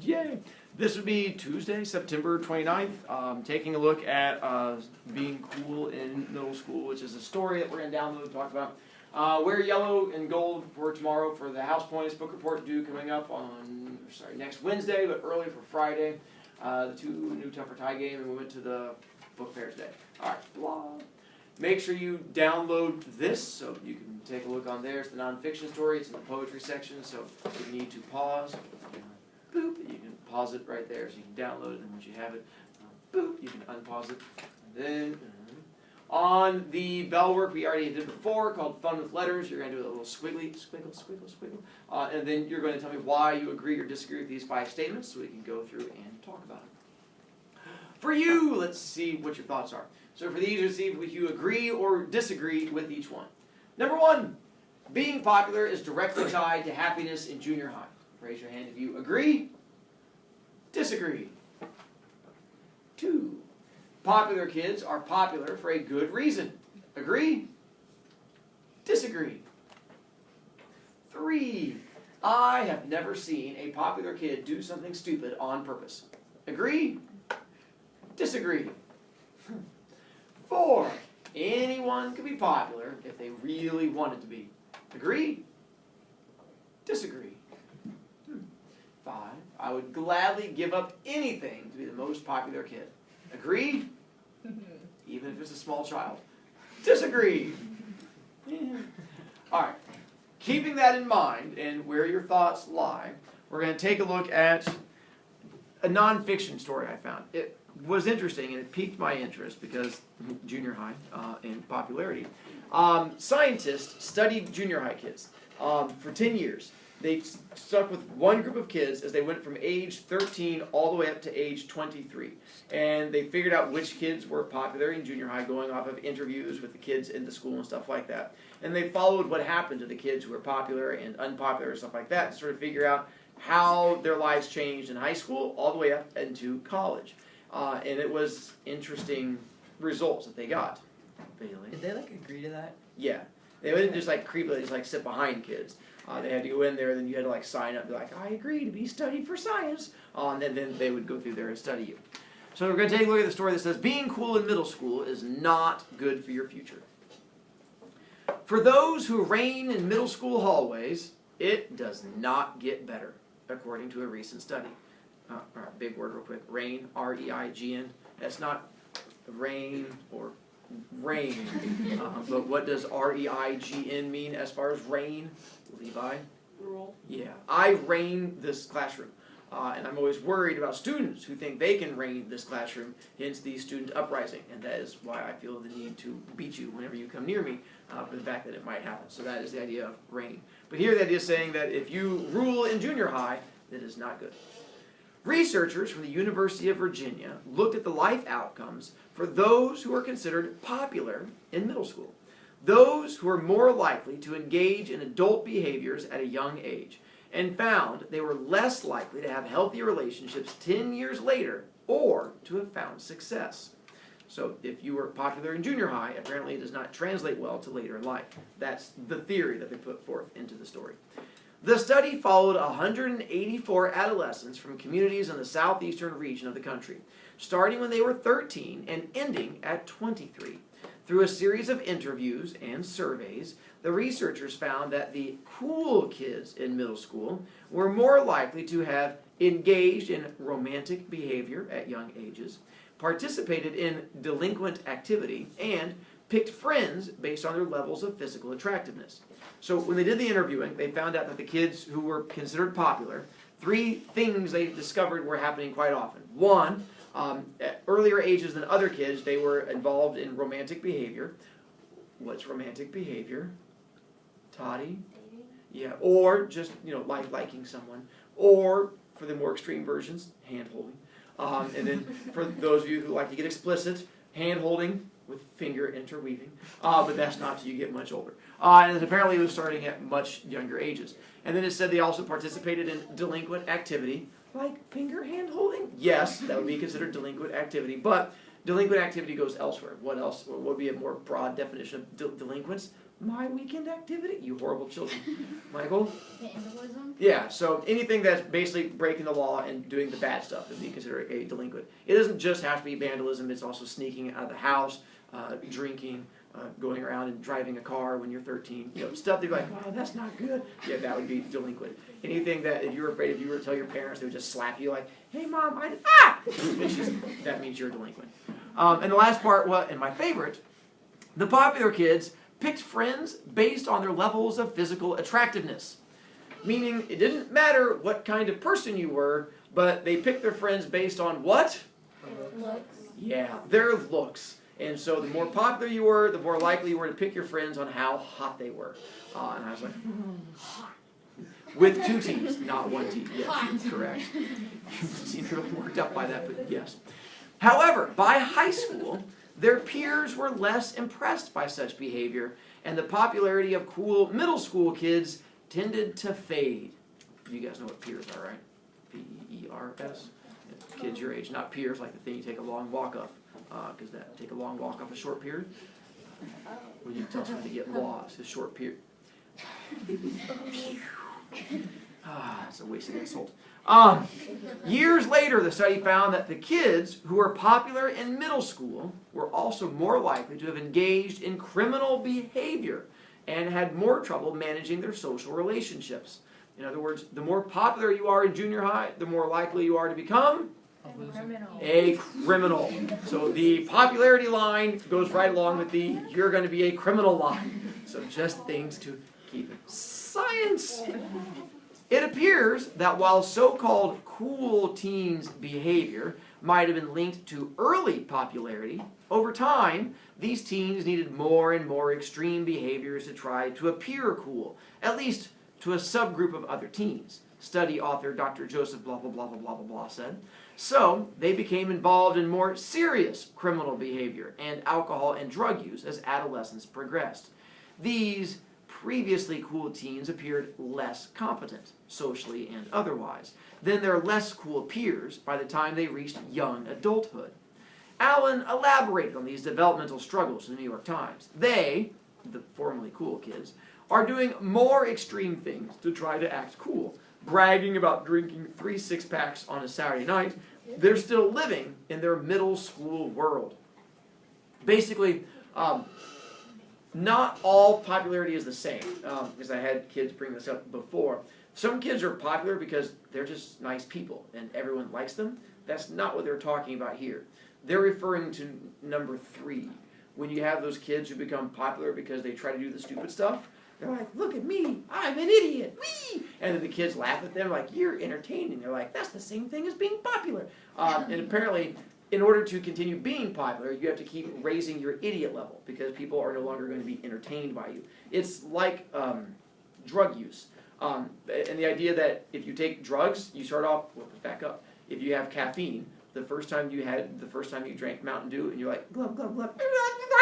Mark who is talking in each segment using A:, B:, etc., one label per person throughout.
A: Yay! This would be Tuesday, September 29th, taking a look at being cool in middle school, which is a story that we're going to download and talk about. Wear yellow and gold for tomorrow for the House Points book report due coming up on, next Wednesday, but early for Friday. The two new Tougher Tie game, and we went to the book fairs day. All right, blah. Make sure you download this so you can take a look on there. It's the nonfiction story. It's in the poetry section, so if you need to pause, boop, you can pause it right there so you can download it, and once you have it, boop, you can unpause it. And then on the bell work we already did before called Fun with Letters, you're going to do a little squiggly, squiggle, squiggle, squiggle, and then you're going to tell me why you agree or disagree with these 5 statements so we can go through and talk about it. For you, let's see what your thoughts are. So for these, let's see if you agree or disagree with each one. Number 1, being popular is directly tied to happiness in junior high. Raise your hand if you agree, disagree. 2, popular kids are popular for a good reason. Agree, disagree. 3, I have never seen a popular kid do something stupid on purpose. Agree, disagree. 4, anyone can be popular if they really wanted to be. Agree, disagree. 5, I would gladly give up anything to be the most popular kid. Agree? Even if it's a small child. Disagree. All right. Keeping that in mind and where your thoughts lie, we're going to take a look at a nonfiction story I found. It was interesting and it piqued my interest because junior high and popularity. Scientists studied junior high kids for 10 years. They stuck with one group of kids as they went from age 13 all the way up to age 23. And they figured out which kids were popular in junior high going off of interviews with the kids in the school and stuff like that. And they followed what happened to the kids who were popular and unpopular and stuff like that to sort of figure out how their lives changed in high school all the way up into college. And it was interesting results that they got. Bailey?
B: Did they agree to that?
A: Yeah. They wouldn't just creepily just sit behind kids. They had to go in there, then you had to sign up and be like, I agree to be studied for science. And then they would go through there and study you. So we're going to take a look at the story that says, being cool in middle school is not good for your future. For those who reign in middle school hallways, it does not get better, according to a recent study. Big word real quick. Reign, R-E-I-G-N. That's not rain or rain. But what does R-E-I-G-N mean as far as reign? Levi?
C: Rule.
A: Yeah. I reign this classroom. And I'm always worried about students who think they can reign this classroom, hence the student uprising. And that is why I feel the need to beat you whenever you come near me, for the fact that it might happen. So that is the idea of reign. But here the idea is saying that if you rule in junior high, that is not good. Researchers from the University of Virginia looked at the life outcomes for those who are considered popular in middle school. Those who are more likely to engage in adult behaviors at a young age, and found they were less likely to have healthy relationships 10 years later or to have found success. So if you were popular in junior high, apparently it does not translate well to later in life. That's the theory that they put forth into the story. The study followed 184 adolescents from communities in the southeastern region of the country, starting when they were 13 and ending at 23. Through a series of interviews and surveys, the researchers found that the cool kids in middle school were more likely to have engaged in romantic behavior at young ages, participated in delinquent activity, and picked friends based on their levels of physical attractiveness. So when they did the interviewing, they found out that the kids who were considered popular, 3 things they discovered were happening quite often. 1, at earlier ages than other kids, they were involved in romantic behavior. What's romantic behavior? Toddy? Yeah, or just, liking someone. Or, for the more extreme versions, hand-holding. And then for those of you who like to get explicit, hand-holding with finger interweaving. But that's not till you get much older. And apparently it was starting at much younger ages. And then it said they also participated in delinquent activity, like finger hand-holding. Yes, that would be considered delinquent activity. But delinquent activity goes elsewhere. What else? What would be a more broad definition of delinquents? my weekend activity? You horrible children. Michael?
B: Vandalism?
A: Yeah, so anything that's basically breaking the law and doing the bad stuff would be considered a delinquent. It doesn't just have to be vandalism, it's also sneaking out of the house, drinking, going around and driving a car when you're 13. Stuff that you're like, oh, that's not good. Yeah, that would be delinquent. Anything that if you were afraid if you were to tell your parents, they would just slap you like, hey mom, that means you're a delinquent. And the last part, and my favorite, the popular kids picked friends based on their levels of physical attractiveness. Meaning it didn't matter what kind of person you were, but they picked their friends based on what?
B: Looks.
A: Yeah, their looks. And so the more popular you were, the more likely you were to pick your friends on how hot they were. And I was like, with 2 T's, not 1 T. Yes, correct. You seem really worked up by that, but yes. However, by high school, their peers were less impressed by such behavior, and the popularity of cool middle school kids tended to fade. You guys know what peers are, right? P-E-E-R-S? Kids your age, not peers like the thing you take a long walk off. Because take a long walk off a short pier. When you tell someone to get lost, a short pier. That's a wasted insult. Years later, the study found that the kids who were popular in middle school were also more likely to have engaged in criminal behavior and had more trouble managing their social relationships. In other words, the more popular you are in junior high, the more likely you are to become a criminal. So the popularity line goes right along with the you're going to be a criminal line. So just things to keep it. Science! It appears that while so-called cool teens' behavior might have been linked to early popularity, over time, these teens needed more and more extreme behaviors to try to appear cool, at least to a subgroup of other teens. Study author Dr. Joseph blah, blah, blah, blah, blah, blah, blah said. So, they became involved in more serious criminal behavior and alcohol and drug use as adolescence progressed. These previously cool teens appeared less competent, socially and otherwise, than their less cool peers by the time they reached young adulthood. Allen elaborated on these developmental struggles in the New York Times. They, the formerly cool kids, are doing more extreme things to try to act cool. Bragging about drinking 3 6-packs on a Saturday night, they're still living in their middle school world. Basically, not all popularity is the same, because I had kids bring this up before. Some kids are popular because they're just nice people and everyone likes them. That's not what they're talking about here. They're referring to number 3. When you have those kids who become popular because they try to do the stupid stuff, they're like, look at me, I'm an idiot, whee! And then the kids laugh at them like, you're entertaining. They're like, that's the same thing as being popular. And apparently, in order to continue being popular, you have to keep raising your idiot level because people are no longer going to be entertained by you. It's like drug use. And the idea that if you take drugs, you start off, back up, if you have caffeine, the first time you drank Mountain Dew, and you're like, glub, glub, glub,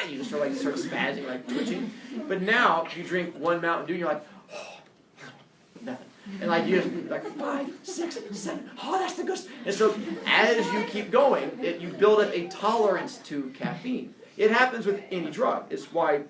A: and you just start spazzing, like twitching. But now, you drink 1 Mountain Dew, and you're like, oh, nothing. And like you just, like 5, 6, 7, oh, that's the good stuff. And so, as you keep going, you build up a tolerance to caffeine. It happens with any drug. It's why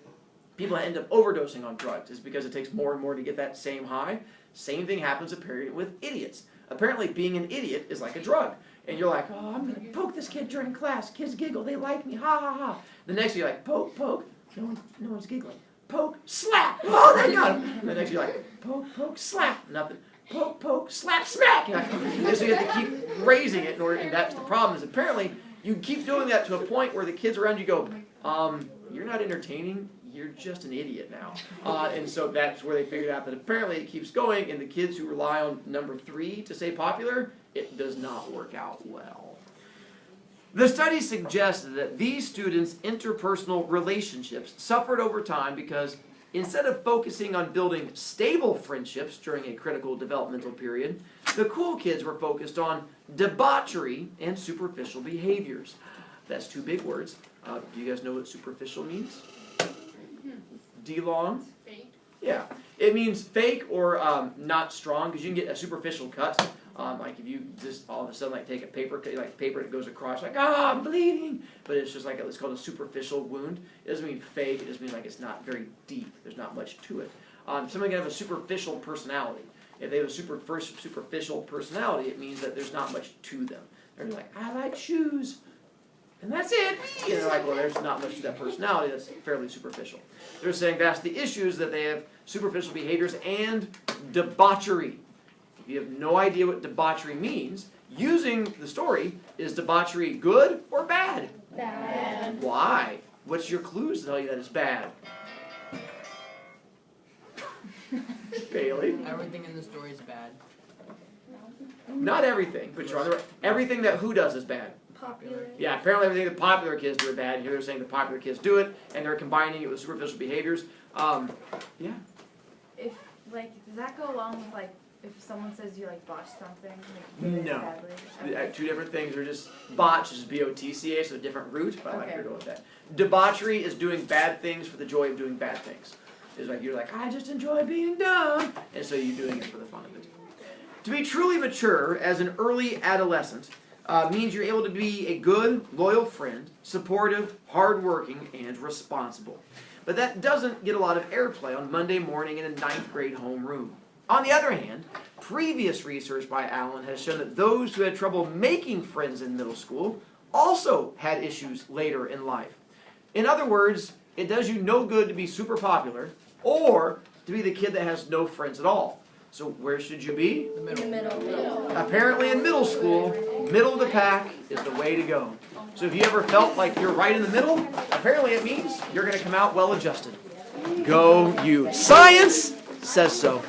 A: people end up overdosing on drugs, is because it takes more and more to get that same high. Same thing happens apparently with idiots. Apparently, being an idiot is like a drug. And you're like, oh, I'm going to poke this kid during class. Kids giggle. They like me. Ha, ha, ha. The next you're like, poke, poke. No one's giggling. Poke, slap. Oh, they got him. And the next you're like, poke, poke, slap. Nothing. Poke, poke, slap, smack. And so you have to keep raising it in order. And that's the problem is apparently you keep doing that to a point where the kids around you go, you're not entertaining. You're just an idiot now. And so that's where they figured out that apparently it keeps going. And the kids who rely on number 3 to stay popular, it does not work out well. The study suggested that these students' interpersonal relationships suffered over time because instead of focusing on building stable friendships during a critical developmental period, the cool kids were focused on debauchery and superficial behaviors. That's 2 big words. Do you guys know what superficial means? D-long?
B: Fake.
A: Yeah. It means fake or not strong, because you can get a superficial cut Like if you just all of a sudden like take a paper that goes across, like, ah, I'm bleeding, but it's just like it's called a superficial wound. It doesn't mean fake. It just means like it's not very deep. There's not much to it. Someone can have a superficial personality. If they have a superficial personality, it means that there's not much to them. They're like, I like shoes, and that's it. And they're like, well, there's not much to that personality. That's fairly superficial. They're saying that's the issue is that they have superficial behaviors and debauchery. If you have no idea what debauchery means, using the story, is debauchery good or bad?
B: Bad.
A: Why? What's your clues to tell you that it's bad? Bailey?
C: Everything in the story is bad.
A: Not everything, but you're on the right. Everything that who does is bad.
B: Popular.
A: Yeah, apparently everything the popular kids do is bad. Here they're saying the popular kids do it, and they're combining it with superficial behaviors. Yeah.
D: If does that go along with if someone says you botch something? You did it
A: No.
D: badly?
A: Two different things. They're just botch is B-O-T-C-A, so a different root, but I like
D: Okay.
A: to go with that. Debauchery is doing bad things for the joy of doing bad things. It's like you're like, I just enjoy being dumb, and so you're doing it for the fun of it. To be truly mature as an early adolescent means you're able to be a good, loyal friend, supportive, hardworking, and responsible. But that doesn't get a lot of airplay on Monday morning in a 9th grade homeroom. On the other hand, previous research by Allen has shown that those who had trouble making friends in middle school also had issues later in life. In other words, it does you no good to be super popular or to be the kid that has no friends at all. So where should you be?
C: The middle.
A: Apparently in middle school, middle of the pack is the way to go. So if you ever felt like you're right in the middle, apparently it means you're going to come out well adjusted. Go you. Science says so.